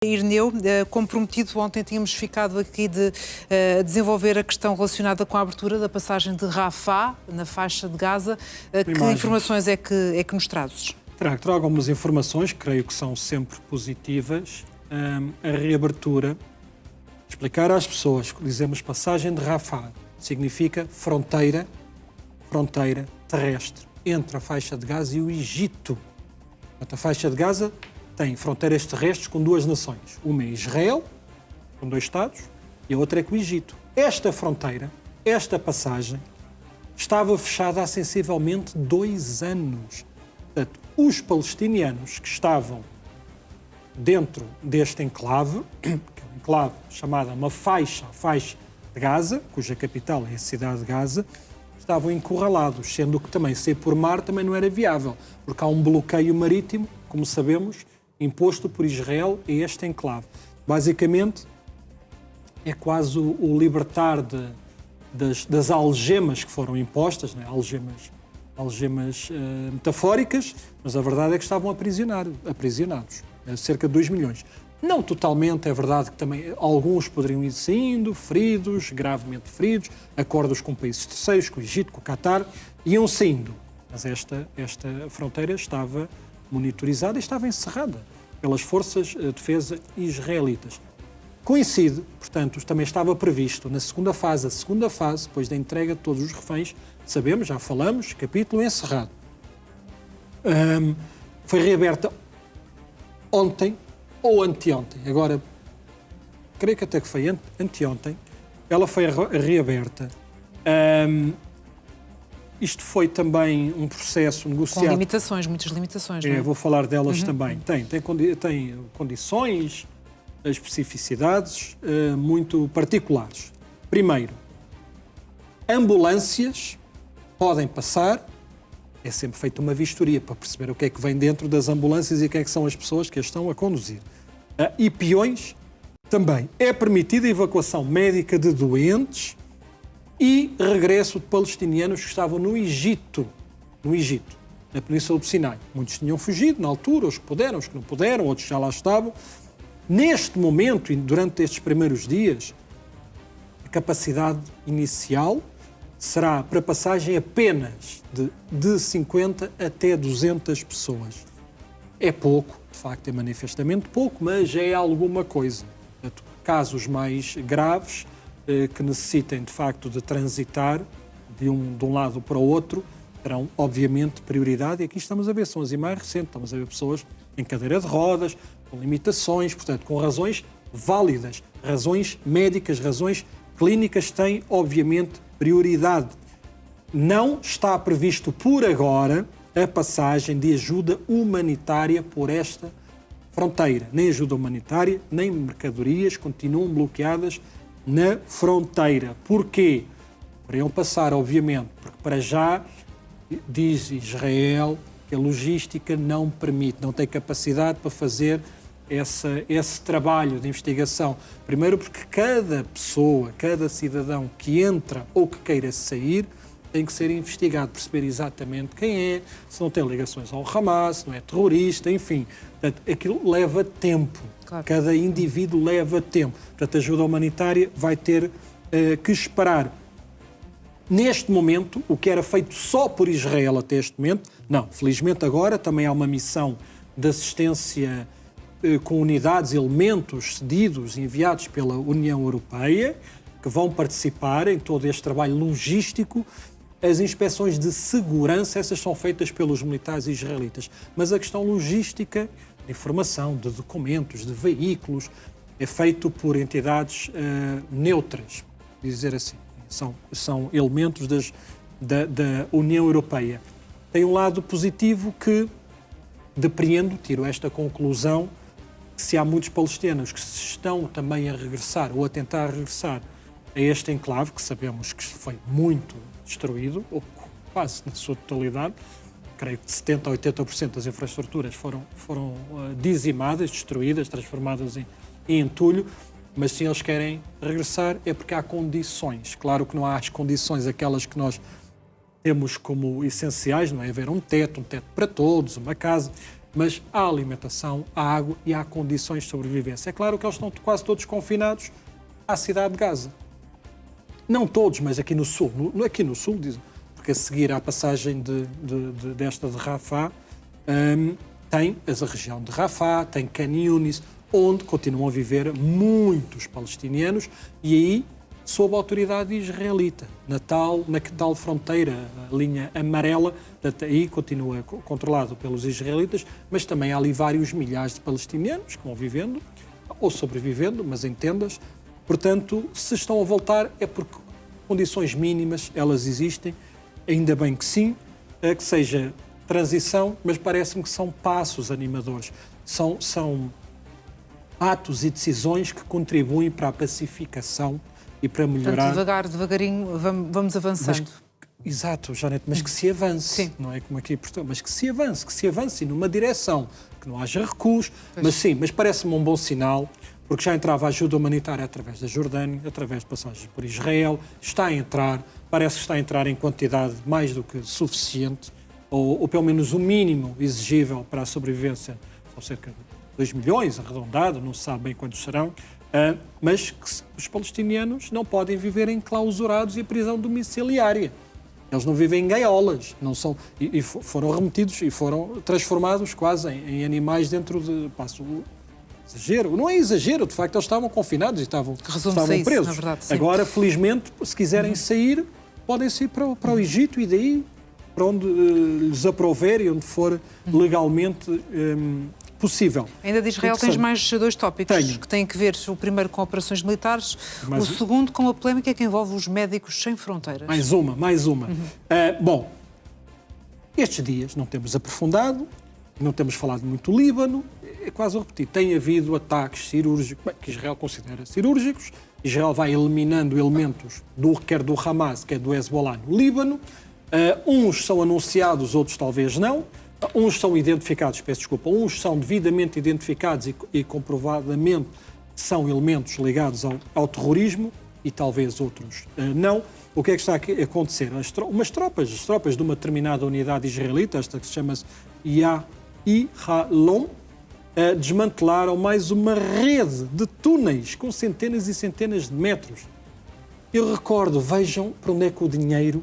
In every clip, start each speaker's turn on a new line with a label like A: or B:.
A: Irineu, comprometido, ontem tínhamos ficado aqui de desenvolver a questão relacionada com a abertura da passagem de Rafah, na faixa de Gaza. Que informações é que nos trazes?
B: Trago algumas informações, creio que são sempre positivas. A reabertura, explicar às pessoas que dizemos passagem de Rafah, significa fronteira terrestre entre a faixa de Gaza e o Egito. A faixa de Gaza tem fronteiras terrestres com duas nações. Uma é Israel, com 2 Estados, e a outra é com o Egito. Esta fronteira, esta passagem, estava fechada há sensivelmente 2 anos. Portanto, os palestinianos que estavam dentro deste enclave, que é um enclave chamado a faixa de Gaza, cuja capital é a cidade de Gaza, estavam encurralados, sendo que também sair por mar também não era viável, porque há um bloqueio marítimo, como sabemos, imposto por Israel a este enclave. Basicamente, é quase o libertar das algemas que foram impostas, né? algemas metafóricas, mas a verdade é que estavam aprisionados, cerca de 2 milhões. Não totalmente, é verdade que também alguns poderiam ir saindo, feridos, gravemente feridos, acordos com países terceiros, com o Egito, com o Qatar, iam saindo. Mas esta fronteira estava monitorizada e estava encerrada pelas forças de defesa israelitas. Coincide, portanto, também estava previsto na segunda fase, depois da entrega de todos os reféns, sabemos, já falamos, capítulo encerrado. Foi reaberta ontem ou anteontem, agora, creio que até que foi anteontem, ela foi reaberta. Isto foi também um processo negociado.
A: Com limitações, muitas limitações, não é?
B: Vou falar delas também. Tem condições, especificidades muito particulares. Primeiro, ambulâncias podem passar, é sempre feita uma vistoria para perceber o que é que vem dentro das ambulâncias e quem é que são as pessoas que as estão a conduzir. E peões também. É permitida a evacuação médica de doentes e regresso de palestinianos que estavam no Egito, na Península do Sinai. Muitos tinham fugido na altura, os que puderam, os que não puderam, outros já lá estavam. Neste momento, e durante estes primeiros dias, a capacidade inicial será para passagem apenas de 50 até 200 pessoas. É pouco, de facto é manifestamente pouco, mas já é alguma coisa. Portanto, casos mais graves, que necessitem, de facto, de transitar de um lado para o outro, terão, obviamente, prioridade. E aqui estamos a ver, são as imagens recentes, estamos a ver pessoas em cadeira de rodas, com limitações, portanto, com razões válidas, razões médicas, razões clínicas, têm, obviamente, prioridade. Não está previsto, por agora, a passagem de ajuda humanitária por esta fronteira. Nem ajuda humanitária, nem mercadorias continuam bloqueadas na fronteira. Porquê? Para iam passar, obviamente, porque para já diz Israel que a logística não permite, não tem capacidade para fazer esse trabalho de investigação. Primeiro porque cada pessoa, cada cidadão que entra ou que queira sair tem que ser investigado, perceber exatamente quem é, se não tem ligações ao Hamas, se não é terrorista, enfim. Portanto, aquilo leva tempo. Claro. Cada indivíduo leva tempo. Portanto, a ajuda humanitária vai ter que esperar. Neste momento, o que era feito só por Israel até este momento, não. Felizmente agora também há uma missão de assistência com unidades, elementos cedidos, enviados pela União Europeia, que vão participar em todo este trabalho logístico. As inspeções de segurança, essas são feitas pelos militares israelitas. Mas a questão logística, de informação, de documentos, de veículos, é feito por entidades neutras, dizer assim. São elementos da União Europeia. Tem um lado positivo que depreendo, tiro esta conclusão, que se há muitos palestinos que se estão também a regressar ou a tentar regressar a este enclave, que sabemos que foi muito destruído, ou quase na sua totalidade, creio que de 70% a 80% das infraestruturas foram dizimadas, destruídas, transformadas em entulho, mas se eles querem regressar é porque há condições. Claro que não há as condições aquelas que nós temos como essenciais, não é? Haver um teto para todos, uma casa. mas há alimentação, há água e há condições de sobrevivência. É claro que eles estão quase todos confinados à cidade de Gaza. Não todos, mas aqui no sul. Aqui no sul, porque a seguir à passagem desta de Rafah, tem a região de Rafah, tem Khan Yunis, onde continuam a viver muitos palestinianos e aí sob a autoridade israelita. Na tal fronteira, a linha amarela, aí continua controlado pelos israelitas, mas também há ali vários milhares de palestinianos que vão vivendo, ou sobrevivendo, mas em tendas. Portanto, se estão a voltar é porque condições mínimas, elas existem, ainda bem que sim, que seja transição, mas parece-me que são passos animadores. São atos e decisões que contribuem para a pacificação e para melhorar...
A: Portanto, devagarinho, vamos avançando.
B: Exato, Janete, mas que se avance, sim. Não é como aqui em Portugal, mas que se avance numa direção, que não haja recuos, mas parece-me um bom sinal, porque já entrava ajuda humanitária através da Jordânia, através de passagens por Israel, está a entrar, parece que está a entrar em quantidade mais do que suficiente, ou pelo menos o mínimo exigível para a sobrevivência, são cerca de 2 milhões, arredondado, não se sabe bem quantos serão, mas que os palestinianos não podem viver enclausurados e prisão domiciliária. Eles não vivem em gaiolas, não são, e foram remetidos e foram transformados quase em animais dentro de... Exagero, não é exagero, de facto eles estavam confinados e estavam presos.
A: Na verdade, sim.
B: Agora, felizmente, se quiserem sair, podem sair para o Egito e daí para onde lhes aprouver e onde for legalmente possível.
A: Ainda de Israel tens mais 2 tópicos que têm que ver, o primeiro com operações militares, o segundo com uma polémica que envolve os Médicos Sem Fronteiras.
B: Mais uma. Bom, estes dias não temos aprofundado, não temos falado muito do Líbano, é quase a repetir, tem havido ataques cirúrgicos, que Israel considera cirúrgicos, Israel vai eliminando elementos quer do Hamas, quer do Hezbollah no Líbano, uns são anunciados, outros talvez não, uns são identificados, uns são devidamente identificados e comprovadamente são elementos ligados ao terrorismo e talvez outros não. O que é que está a acontecer? As tropas de uma determinada unidade israelita, esta que se chama-se Yahalom, desmantelaram mais uma rede de túneis com centenas e centenas de metros. Eu recordo, vejam para onde é que o dinheiro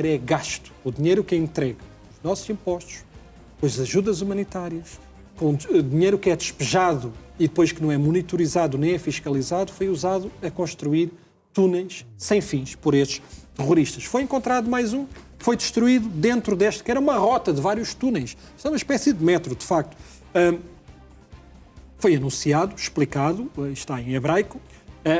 B: é gasto. O dinheiro que é entregue, os nossos impostos, as ajudas humanitárias, com dinheiro que é despejado e depois que não é monitorizado nem é fiscalizado, foi usado a construir túneis sem fins por estes terroristas. Foi encontrado mais um, foi destruído dentro deste, que era uma rota de vários túneis. Isto é uma espécie de metro, de facto. Foi anunciado, explicado, está em hebraico,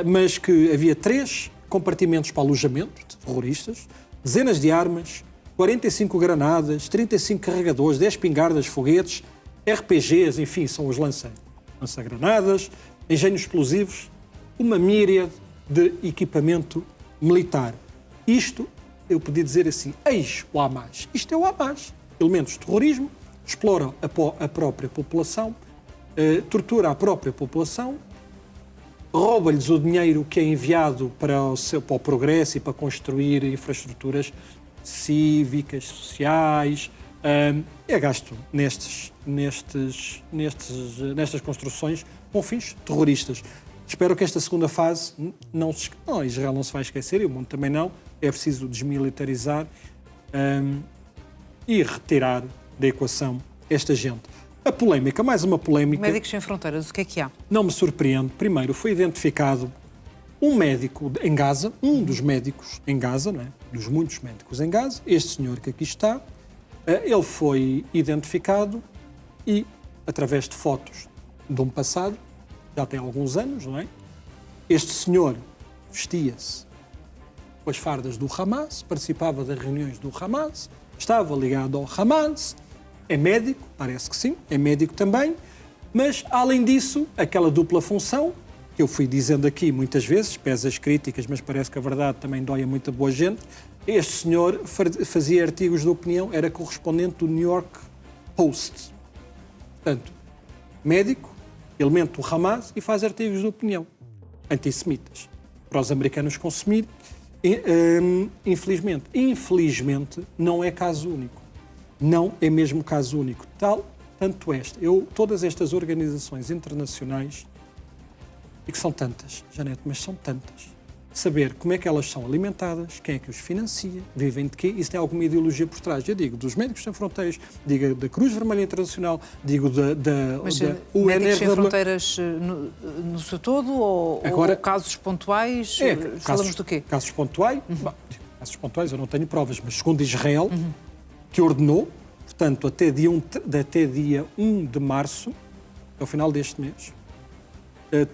B: mas que havia 3 compartimentos para alojamento de terroristas, dezenas de armas, 45 granadas, 35 carregadores, 10 espingardas, foguetes, RPGs, enfim, são os lança-granadas, engenhos explosivos, uma míriade de equipamento militar. Isto, eu podia dizer assim, eis o Hamas. Isto é o Hamas. Elementos de terrorismo, explora a própria população, tortura a própria população, rouba-lhes o dinheiro que é enviado para o progresso e para construir infraestruturas cívicas, sociais, é gasto nestas construções com fins terroristas. Espero que esta segunda fase Israel não se vai esquecer, e o mundo também não, é preciso desmilitarizar e retirar da equação esta gente. A polémica, mais uma polémica...
A: Médicos Sem Fronteiras, o que é que há?
B: Não me surpreende. Primeiro, foi identificado um médico em Gaza, um dos médicos em Gaza, não é? Dos muitos médicos em Gaza, este senhor que aqui está, ele foi identificado e, através de fotos de um passado, já tem alguns anos, não é? Este senhor vestia-se com as fardas do Hamas, participava das reuniões do Hamas, estava ligado ao Hamas, é médico, parece que sim, é médico também, mas, além disso, aquela dupla função, que eu fui dizendo aqui muitas vezes, pese as críticas, mas parece que a verdade também dói a muita boa gente, este senhor fazia artigos de opinião, era correspondente do New York Post. Portanto, médico, elemento do Hamas e faz artigos de opinião antissemitas para os americanos consumirem. Infelizmente, não é caso único. Não é mesmo caso único. tanto todas estas organizações internacionais, e que são tantas, Janete, mas são tantas, saber como é que elas são alimentadas, quem é que os financia, vivem de quê, e se tem alguma ideologia por trás. Eu digo dos Médicos Sem Fronteiras, digo da Cruz Vermelha Internacional, digo da
A: Médicos Sem Fronteiras no seu todo ou casos pontuais? Falamos do quê?
B: Casos pontuais? Casos pontuais eu não tenho provas, mas segundo Israel, que ordenou, portanto, até dia 1 de março, ao final deste mês,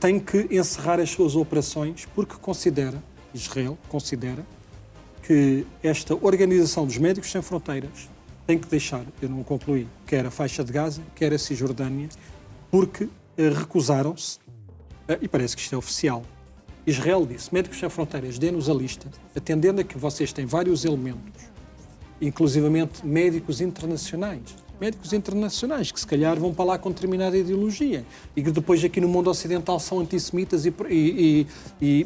B: tem que encerrar as suas operações porque Israel considera que esta Organização dos Médicos Sem Fronteiras tem que deixar, eu não concluí, quer a faixa de Gaza, quer a Cisjordânia, porque recusaram-se, e parece que isto é oficial. Israel disse, Médicos Sem Fronteiras, dê-nos a lista, atendendo a que vocês têm vários elementos, inclusivamente médicos internacionais que se calhar vão para lá com determinada ideologia e que depois aqui no mundo ocidental são antissemitas e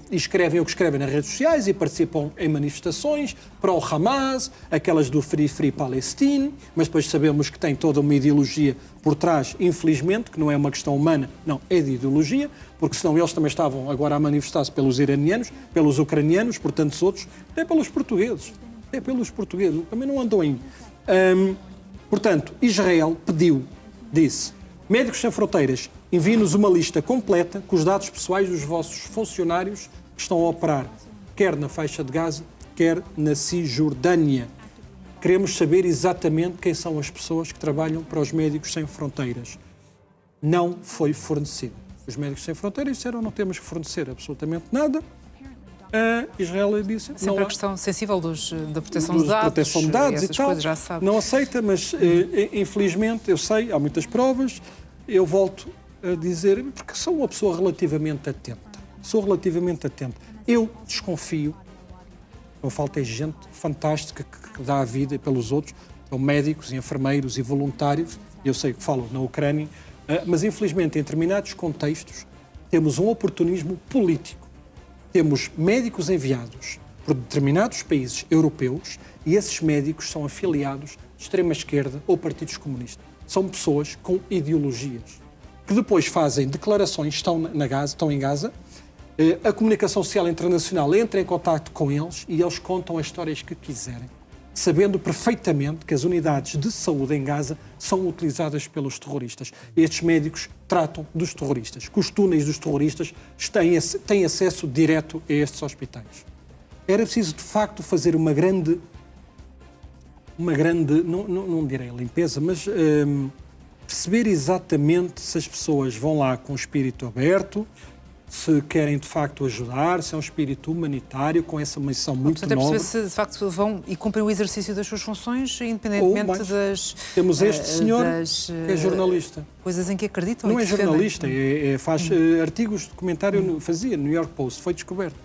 B: escrevem o que escrevem nas redes sociais e participam em manifestações para o Hamas, aquelas do Free Palestine, mas depois sabemos que tem toda uma ideologia por trás, infelizmente, que não é uma questão humana, não, é de ideologia, porque senão eles também estavam agora a manifestar-se pelos iranianos, pelos ucranianos, por tantos outros, até pelos portugueses, também não andam em... Portanto, Israel disse, Médicos Sem Fronteiras, envie-nos uma lista completa com os dados pessoais dos vossos funcionários que estão a operar, quer na faixa de Gaza, quer na Cisjordânia. Queremos saber exatamente quem são as pessoas que trabalham para os Médicos Sem Fronteiras. Não foi fornecido. Os Médicos Sem Fronteiras disseram não temos que fornecer absolutamente nada. Israel disse...
A: Sempre a questão sensível da proteção de dados,
B: proteção de dados e tal,
A: coisas, já se sabe.
B: Não aceita, mas infelizmente, eu sei, há muitas provas, eu volto a dizer, porque sou uma pessoa relativamente atenta. Eu desconfio, não falta gente fantástica que dá a vida pelos outros, são médicos, enfermeiros e voluntários, eu sei que falam na Ucrânia, mas infelizmente em determinados contextos temos um oportunismo político. Temos médicos enviados por determinados países europeus e esses médicos são afiliados de extrema-esquerda ou partidos comunistas. São pessoas com ideologias que depois fazem declarações, estão em Gaza, a comunicação social internacional entra em contato com eles e eles contam as histórias que quiserem, sabendo perfeitamente que as unidades de saúde em Gaza são utilizadas pelos terroristas. Estes médicos tratam dos terroristas, que os túneis dos terroristas têm acesso direto a estes hospitais. Era preciso, de facto, fazer uma grande não direi limpeza, mas perceber exatamente se as pessoas vão lá com o espírito aberto, se querem de facto ajudar, se é um espírito humanitário, com essa missão muito nobre.
A: Portanto, é perceber se de facto vão e cumprem o exercício das suas funções, independentemente das...
B: Temos este senhor que é jornalista.
A: Coisas em que acreditam.
B: Não é jornalista, faz artigos de comentário, fazia no New York Post, foi descoberto.